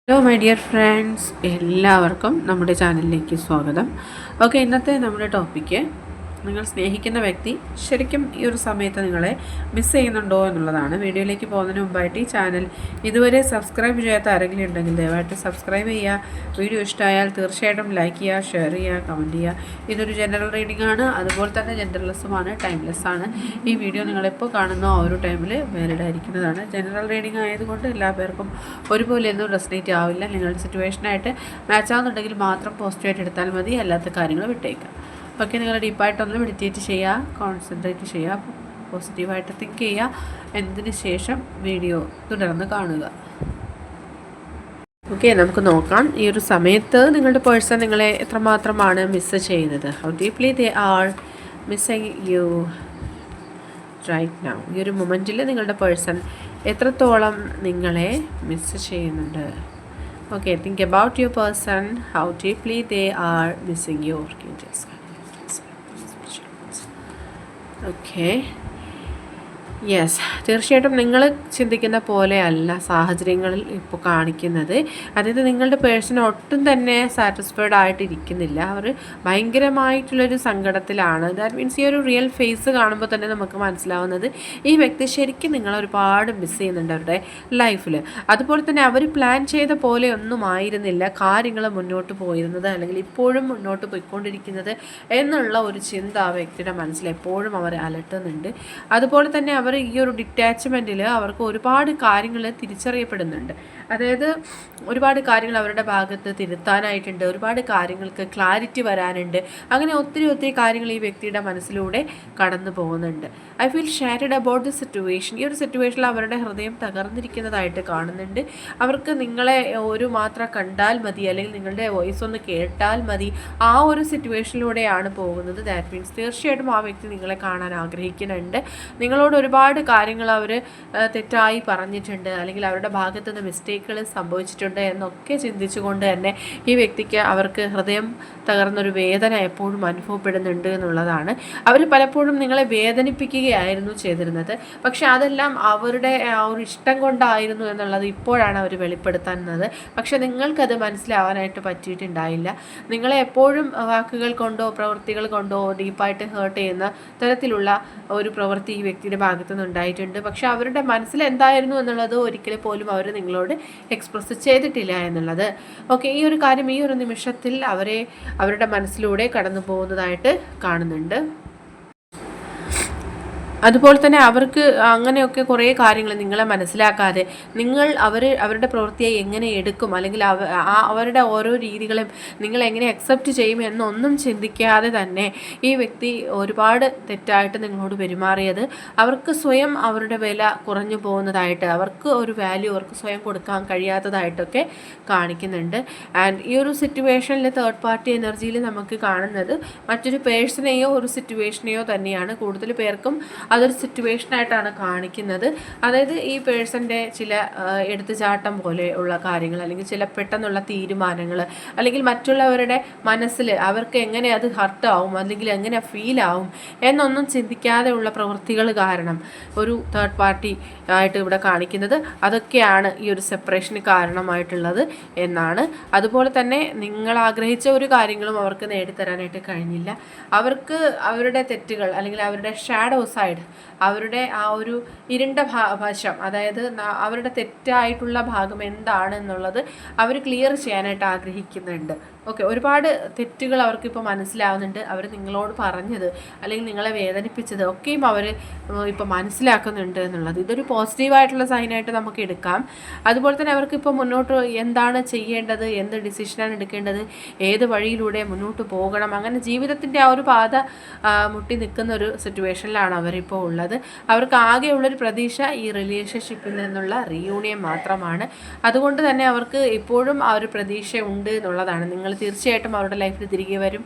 Hello my dear friends, എല്ലാവർക്കും നമ്മുടെ ചാനലിലേക്ക് സ്വാഗതം. ഓക്കെ, ഇന്നത്തെ നമ്മുടെ ടോപ്പിക്ക് നിങ്ങൾ സ്നേഹിക്കുന്ന വ്യക്തി ശരിക്കും ഈ ഒരു സമയത്ത് നിങ്ങളെ മിസ് ചെയ്യുന്നുണ്ടോ എന്നുള്ളതാണ്. വീഡിയോയിലേക്ക് പോകുന്നതിന് മുമ്പായിട്ട് ഈ ചാനൽ ഇതുവരെ സബ്സ്ക്രൈബ് ചെയ്യാത്ത ആരെങ്കിലും ഉണ്ടെങ്കിൽ ദയവായിട്ട് സബ്സ്ക്രൈബ് ചെയ്യുക. വീഡിയോ ഇഷ്ടമായാൽ തീർച്ചയായിട്ടും ലൈക്ക് ചെയ്യുക, ഷെയർ ചെയ്യുക, കമൻറ്റ് ചെയ്യുക. ഇതൊരു ജനറൽ റീഡിംഗ് ആണ്, അതുപോലെ തന്നെ ജെൻഡർലെസ്സുമാണ്, ടൈംലെസ് ആണ്. ഈ വീഡിയോ നിങ്ങളെപ്പോൾ കാണുന്നോ ആ ഒരു ടൈമിൽ വാലിഡ് ആയിരിക്കുന്നതാണ്. ജനറൽ റീഡിംഗ് ആയതുകൊണ്ട് എല്ലാ പേർക്കും ഒരുപോലെ ഒന്നും റെസനേറ്റ് ആവില്ല. നിങ്ങളുടെ സിറ്റുവേഷനായിട്ട് മാച്ച് ആവുന്നുണ്ടെങ്കിൽ മാത്രം പോസിറ്റീവായിട്ട് എടുത്താൽ മതി, അല്ലാത്ത കാര്യങ്ങൾ വിട്ടേക്കാം. ഓക്കെ, നിങ്ങൾ ഡീപ്പായിട്ടൊന്ന് മെഡിറ്റേറ്റ് ചെയ്യുക, കോൺസെൻട്രേറ്റ് ചെയ്യുക, പോസിറ്റീവായിട്ട് തിങ്ക് ചെയ്യുക. എന്നതിന് ശേഷം വീഡിയോ തുടർന്ന് കാണുക. ഓക്കെ, നമുക്ക് നോക്കാം ഈ ഒരു സമയത്ത് നിങ്ങളുടെ പേഴ്സൺ നിങ്ങളെ എത്രമാത്രമാണ് മിസ്സ് ചെയ്യുന്നത്. How deeply they are missing you right now. ഈ ഒരു മൊമെൻറ്റിൽ നിങ്ങളുടെ പേഴ്സൺ എത്രത്തോളം നിങ്ങളെ മിസ്സ് ചെയ്യുന്നുണ്ട്. Okay, think about your person, how deeply they are missing you. Okay, yes, തീർച്ചയായിട്ടും നിങ്ങൾ ചിന്തിക്കുന്ന പോലെയല്ല സാഹചര്യങ്ങളിൽ ഇപ്പോൾ കാണിക്കുന്നത്. അതായത് നിങ്ങളുടെ പേഴ്സൺ ഒട്ടും തന്നെ സാറ്റിസ്ഫൈഡ് ആയിട്ടിരിക്കുന്നില്ല. അവർ ഭയങ്കരമായിട്ടുള്ളൊരു സങ്കടത്തിലാണ്. ദാറ്റ് മീൻസ് ഈ ഒരു റിയൽ ഫേസ് കാണുമ്പോൾ തന്നെ നമുക്ക് മനസ്സിലാവുന്നത് ഈ വ്യക്തി ശരിക്കും നിങ്ങളൊരുപാട് മിസ് ചെയ്യുന്നുണ്ട് അവരുടെ ലൈഫിൽ. അതുപോലെ തന്നെ അവർ പ്ലാൻ ചെയ്ത പോലെ ഒന്നും ആയിരുന്നില്ല കാര്യങ്ങൾ മുന്നോട്ട് പോയിരുന്നത്, അല്ലെങ്കിൽ ഇപ്പോഴും മുന്നോട്ട് പോയിക്കൊണ്ടിരിക്കുന്നത് എന്നുള്ള ഒരു ചിന്ത ആ വ്യക്തിയുടെ മനസ്സിൽ എപ്പോഴും അവർ അലട്ടുന്നുണ്ട്. അതുപോലെ തന്നെ അവർ ഈ ഒരു ഡിറ്റാച്ച്മെൻറ്റിൽ അവർക്ക് ഒരുപാട് കാര്യങ്ങൾ തിരിച്ചറിയപ്പെടുന്നുണ്ട്. അതായത് ഒരുപാട് കാര്യങ്ങൾ അവരുടെ ഭാഗത്ത് തിരുത്താനായിട്ടുണ്ട്, ഒരുപാട് കാര്യങ്ങൾക്ക് ക്ലാരിറ്റി വരാനുണ്ട്. അങ്ങനെ ഒത്തിരി കാര്യങ്ങൾ ഈ വ്യക്തിയുടെ മനസ്സിലൂടെ കടന്നു പോകുന്നുണ്ട്. I feel shattered about the situation. ഈ ഒരു സിറ്റുവേഷനിൽ അവരുടെ ഹൃദയം തകർന്നിരിക്കുന്നതായിട്ട് കാണുന്നുണ്ട്. അവർക്ക് നിങ്ങളെ ഒരു മാത്രം കണ്ടാൽ മതി, അല്ലെങ്കിൽ നിങ്ങളുടെ വോയിസ് ഒന്ന് കേട്ടാൽ മതി, ആ ഒരു സിറ്റുവേഷനിലൂടെയാണ് പോകുന്നത്. ദാറ്റ് മീൻസ് തീർച്ചയായിട്ടും ആ വ്യക്തി നിങ്ങളെ കാണാൻ ആഗ്രഹിക്കുന്നുണ്ട്. നിങ്ങളോട് ഒരുപാട് കാര്യങ്ങൾ അവർ തെറ്റായി പറഞ്ഞിട്ടുണ്ട്, അല്ലെങ്കിൽ അവരുടെ ഭാഗത്തു നിന്ന് മിസ്റ്റേക്കുകൾ സംഭവിച്ചിട്ടുണ്ട് എന്നൊക്കെ ചിന്തിച്ചുകൊണ്ട് തന്നെ ഈ വ്യക്തിക്ക് അവർക്ക് ഹൃദയം തകർന്നൊരു വേദന എപ്പോഴും അനുഭവപ്പെടുന്നുണ്ട് എന്നുള്ളതാണ്. അവർ പലപ്പോഴും നിങ്ങളെ വേദനിപ്പിക്കുകയായിരുന്നു ചെയ്തിരുന്നത്, പക്ഷെ അതെല്ലാം അവരുടെ ആ ഒരു ഇഷ്ടം കൊണ്ടായിരുന്നു എന്നുള്ളത് ഇപ്പോഴാണ് അവർ വെളിപ്പെടുത്തുന്നത്. പക്ഷെ നിങ്ങൾക്കത് മനസ്സിലാവാനായിട്ട് പറ്റിയിട്ടുണ്ടായില്ല. നിങ്ങളെ എപ്പോഴും വാക്കുകൾ കൊണ്ടോ പ്രവൃത്തികൾ കൊണ്ടോ ഡീപ്പായിട്ട് ഹേർട്ട് ചെയ്യുന്ന തരത്തിലുള്ള ഒരു പ്രവൃത്തി ഈ വ്യക്തിയുടെ ഭാഗത്തു നിന്നുണ്ടായിട്ടുണ്ട്. പക്ഷെ അവരുടെ മനസ്സിൽ എന്തായിരുന്നു എന്നുള്ളത് ഒരിക്കലും പോലും അവർ നിങ്ങളോട് എക്സ്പ്രസ് ചെയ്തിട്ടില്ല എന്നുള്ളത്. ഓക്കെ, ഈ ഒരു കാര്യം ഈ ഒരു നിമിഷത്തിൽ അവരുടെ മനസ്സിലൂടെ കടന്നു പോകുന്നതായിട്ട് കാണുന്നുണ്ട്. അതുപോലെ തന്നെ അവർക്ക് അങ്ങനെയൊക്കെ കുറേ കാര്യങ്ങൾ നിങ്ങളെ മനസ്സിലാക്കാതെ അവരുടെ പ്രവൃത്തിയെ എങ്ങനെ എടുക്കും, അല്ലെങ്കിൽ അവരുടെ ഓരോ രീതികളും നിങ്ങൾ എങ്ങനെ അക്സെപ്റ്റ് ചെയ്യും എന്നൊന്നും ചിന്തിക്കാതെ തന്നെ ഈ വ്യക്തി ഒരുപാട് തെറ്റായിട്ട് നിങ്ങളോട് പെരുമാറിയത് അവർക്ക് സ്വയം അവരുടെ വില കുറഞ്ഞു പോകുന്നതായിട്ട്, അവർക്ക് ഒരു വാല്യൂ അവർക്ക് സ്വയം കൊടുക്കാൻ കഴിയാത്തതായിട്ടൊക്കെ കാണിക്കുന്നുണ്ട്. ആൻഡ് ഈ ഒരു സിറ്റുവേഷനിൽ തേർഡ് പാർട്ടി എനർജിയിൽ നമുക്ക് കാണുന്നത് മറ്റൊരു പേഴ്സണെയോ ഒരു സിറ്റുവേഷനെയോ തന്നെയാണ്. കൂടുതൽ പേർക്കും അതൊരു സിറ്റുവേഷനായിട്ടാണ് കാണിക്കുന്നത്. അതായത് ഈ പേഴ്സൻ്റെ ചില എടുത്തുചാട്ടം പോലെ ഉള്ള കാര്യങ്ങൾ, അല്ലെങ്കിൽ ചില പെട്ടെന്നുള്ള തീരുമാനങ്ങൾ, അല്ലെങ്കിൽ മറ്റുള്ളവരുടെ മനസ്സിൽ അവർക്ക് എങ്ങനെ അത് ഹർട്ടാവും, അല്ലെങ്കിൽ എങ്ങനെ ഫീലാവും എന്നൊന്നും ചിന്തിക്കാതെ ഉള്ള പ്രവൃത്തികൾ കാരണം ഒരു തേർഡ് പാർട്ടി ആയിട്ട് ഇവിടെ കാണിക്കുന്നത് അതൊക്കെയാണ് ഈ ഒരു സെപ്പറേഷന് കാരണമായിട്ടുള്ളത് എന്നാണ്. അതുപോലെ തന്നെ നിങ്ങൾ ആഗ്രഹിച്ച ഒരു കാര്യങ്ങളും അവർക്ക് നേടിത്തരാനായിട്ട് കഴിഞ്ഞില്ല. അവർക്ക് അവരുടെ തെറ്റുകൾ, അല്ലെങ്കിൽ അവരുടെ ഷാഡോ സൈഡ്, അവരുടെ ആ ഒരു ഇരുണ്ട വശം, അതായത് അവരുടെ തെറ്റായിട്ടുള്ള ഭാഗം എന്താണെന്നുള്ളത് അവർ ക്ലിയർ ചെയ്യാനായിട്ട് ആഗ്രഹിക്കുന്നുണ്ട്. ഓക്കെ, ഒരുപാട് തെറ്റുകൾ അവർക്കിപ്പോൾ മനസ്സിലാവുന്നുണ്ട്. അവർ നിങ്ങളോട് പറഞ്ഞത് അല്ലെങ്കിൽ നിങ്ങളെ വേദനിപ്പിച്ചത് ഒക്കെയും അവർ ഇപ്പോൾ മനസ്സിലാക്കുന്നുണ്ട് എന്നുള്ളത് ഇതൊരു പോസിറ്റീവായിട്ടുള്ള സൈനായിട്ട് നമുക്ക് എടുക്കാം. അതുപോലെ തന്നെ അവർക്കിപ്പോൾ മുന്നോട്ട് എന്താണ് ചെയ്യേണ്ടത്, എന്ത് ഡിസിഷനാണ് എടുക്കേണ്ടത്, ഏത് വഴിയിലൂടെ മുന്നോട്ട് പോകണം, അങ്ങനെ ജീവിതത്തിൻ്റെ ആ ഒരു പാത മുട്ടി നിൽക്കുന്ന ഒരു സിറ്റുവേഷനിലാണ് അവരിപ്പോൾ ഉള്ളത്. അവർക്ക് ആകെയുള്ളൊരു പ്രതീക്ഷ ഈ റിലേഷൻഷിപ്പിൽ നിന്നുള്ള റീയൂണിയൻ മാത്രമാണ്. അതുകൊണ്ട് തന്നെ അവർക്ക് ഇപ്പോഴും ആ ഒരു പ്രതീക്ഷ ഉണ്ട് എന്നുള്ളതാണ്. നിങ്ങൾ തീർച്ചയായിട്ടും അവരുടെ ലൈഫിൽ തിരികെ വരും,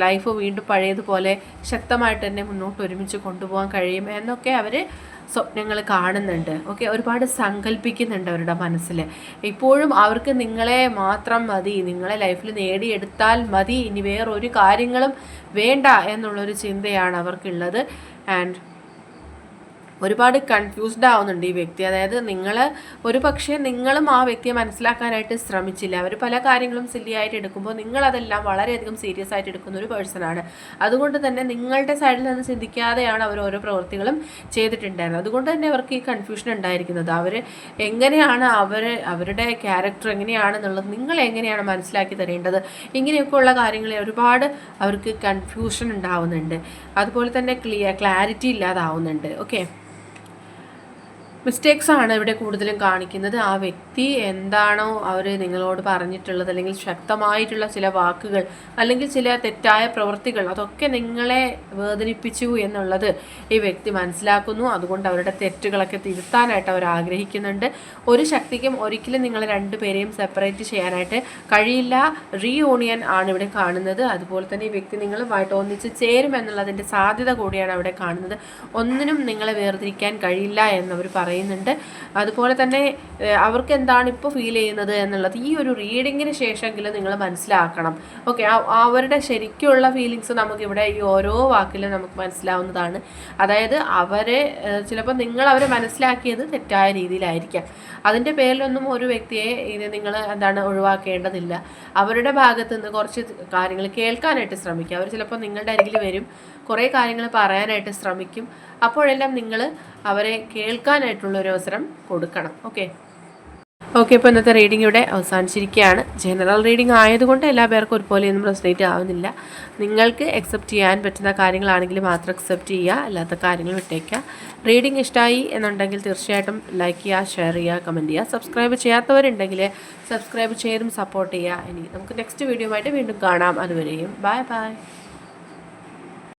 ലൈഫ് വീണ്ടും പഴയതുപോലെ ശക്തമായിട്ട് തന്നെ മുന്നോട്ട് ഒരുമിച്ച് കൊണ്ടുപോകാൻ കഴിയും എന്നൊക്കെ അവർ സ്വപ്നങ്ങൾ കാണുന്നുണ്ട്. ഓക്കെ, ഒരുപാട് സങ്കല്പിക്കുന്നുണ്ട് അവരുടെ മനസ്സിൽ. ഇപ്പോഴും അവർക്ക് നിങ്ങളെ മാത്രം മതി, നിങ്ങളെ ലൈഫിൽ നേടിയെടുത്താൽ മതി, ഇനി വേറൊരു കാര്യങ്ങളും വേണ്ട എന്നുള്ളൊരു ചിന്തയാണ് അവർക്കുള്ളത്. ആൻഡ് ഒരുപാട് കൺഫ്യൂസ്ഡ് ആവുന്നുണ്ട് ഈ വ്യക്തി. അതായത് ഒരു പക്ഷേ നിങ്ങളും ആ വ്യക്തിയെ മനസ്സിലാക്കാനായിട്ട് ശ്രമിച്ചില്ല. അവർ പല കാര്യങ്ങളും സില്ലി ആയിട്ട് എടുക്കുമ്പോൾ നിങ്ങളതെല്ലാം വളരെയധികം സീരിയസ് ആയിട്ട് എടുക്കുന്ന ഒരു പേഴ്സണാണ്. അതുകൊണ്ട് തന്നെ നിങ്ങളുടെ സൈഡിൽ നിന്ന് ചിന്തിക്കാതെയാണ് അവർ ഓരോ പ്രവൃത്തികളും ചെയ്തിട്ടുണ്ടായിരുന്നത്. അതുകൊണ്ട് തന്നെ അവർക്ക് ഈ കൺഫ്യൂഷൻ ഉണ്ടായിരിക്കുന്നത്. അവർ എങ്ങനെയാണ് അവരുടെ ക്യാരക്ടർ എങ്ങനെയാണെന്നുള്ളത് നിങ്ങൾ എങ്ങനെയാണ് മനസ്സിലാക്കി തരേണ്ടത്, ഇങ്ങനെയൊക്കെയുള്ള കാര്യങ്ങളിൽ ഒരുപാട് അവർക്ക് കൺഫ്യൂഷൻ ഉണ്ടാവുന്നുണ്ട്. അതുപോലെ തന്നെ ക്ലാരിറ്റി ഇല്ലാതാവുന്നുണ്ട്. ഓക്കെ, മിസ്റ്റേക്സ് ആണ് ഇവിടെ കൂടുതലും കാണിക്കുന്നത്. ആ വ്യക്തി എന്താണോ അവർ നിങ്ങളോട് പറഞ്ഞിട്ടുള്ളത്, അല്ലെങ്കിൽ ശക്തമായിട്ടുള്ള ചില വാക്കുകൾ, അല്ലെങ്കിൽ ചില തെറ്റായ പ്രവൃത്തികൾ, അതൊക്കെ നിങ്ങളെ വേദനിപ്പിച്ചു എന്നുള്ളത് ഈ വ്യക്തി മനസ്സിലാക്കുന്നു. അതുകൊണ്ട് അവരുടെ തെറ്റുകളൊക്കെ തിരുത്താനായിട്ട് അവർ ആഗ്രഹിക്കുന്നുണ്ട്. ഒരു ശക്തിക്കും ഒരിക്കലും നിങ്ങൾ രണ്ടുപേരെയും സെപ്പറേറ്റ് ചെയ്യാനായിട്ട് കഴിയില്ല. റീയൂണിയൻ ആണ് ഇവിടെ കാണുന്നത്. അതുപോലെ തന്നെ ഈ വ്യക്തി നിങ്ങളുമായിട്ട് ഒന്നിച്ച് ചേരുമെന്നുള്ളതിൻ്റെ സാധ്യത കൂടിയാണ് അവിടെ കാണുന്നത്. ഒന്നിനും നിങ്ങളെ വേർതിരിക്കാൻ കഴിയില്ല എന്നവർ പറയുന്നുണ്ട്. അതുപോലെ തന്നെ അവർക്ക് എന്താണ് ഇപ്പോൾ ഫീൽ ചെയ്യുന്നത് എന്നുള്ളത് ഈ ഒരു റീഡിങ്ങിന് ശേഷമെങ്കിലും നിങ്ങൾ മനസ്സിലാക്കണം. ഓക്കെ, അവരുടെ ശരിക്കുള്ള ഫീലിങ്സ് നമുക്കിവിടെ ഈ ഓരോ വാക്കിലും നമുക്ക് മനസ്സിലാവുന്നതാണ്. അതായത് ചിലപ്പോൾ നിങ്ങൾ അവരെ മനസ്സിലാക്കിയത് തെറ്റായ രീതിയിലായിരിക്കാം. അതിൻ്റെ പേരിലൊന്നും ഒരു വ്യക്തിയെ നിങ്ങൾ ഒഴിവാക്കേണ്ടതില്ല. അവരുടെ ഭാഗത്ത് നിന്ന് കുറച്ച് കാര്യങ്ങൾ കേൾക്കാനായിട്ട് ശ്രമിക്കുക. അവർ ചിലപ്പോൾ നിങ്ങളുടെ അരികിൽ വരും, കുറേ കാര്യങ്ങൾ പറയാനായിട്ട് ശ്രമിക്കും. അപ്പോഴെല്ലാം നിങ്ങൾ അവരെ കേൾക്കാനായിട്ടുള്ളൊരു അവസരം കൊടുക്കണം. ഓക്കെ, ഇപ്പോൾ ഇന്നത്തെ റീഡിംഗ് ഇവിടെ അവസാനിച്ചിരിക്കുകയാണ്. ജനറൽ റീഡിംഗ് ആയതുകൊണ്ട് എല്ലാ പേർക്കും ഒരുപോലെയൊന്നും റെസൊനേറ്റ് ആവുന്നില്ല. നിങ്ങൾക്ക് അക്സെപ്റ്റ് ചെയ്യാൻ പറ്റുന്ന കാര്യങ്ങളാണെങ്കിൽ മാത്രം അക്സെപ്റ്റ് ചെയ്യുക, അല്ലാത്ത കാര്യങ്ങൾ വിട്ടേക്കുക. റീഡിംഗ് ഇഷ്ടമായി എന്നുണ്ടെങ്കിൽ തീർച്ചയായിട്ടും ലൈക്ക് ചെയ്യുക, ഷെയർ ചെയ്യുക, കമൻറ്റ് ചെയ്യുക. സബ്സ്ക്രൈബ് ചെയ്യാത്തവരുണ്ടെങ്കിൽ സബ്സ്ക്രൈബ് ചെയ്തും സപ്പോർട്ട് ചെയ്യുക. ഇനി നമുക്ക് നെക്സ്റ്റ് വീഡിയോ ആയിട്ട് വീണ്ടും കാണാം. അതുവരെയും ബൈ ബൈ.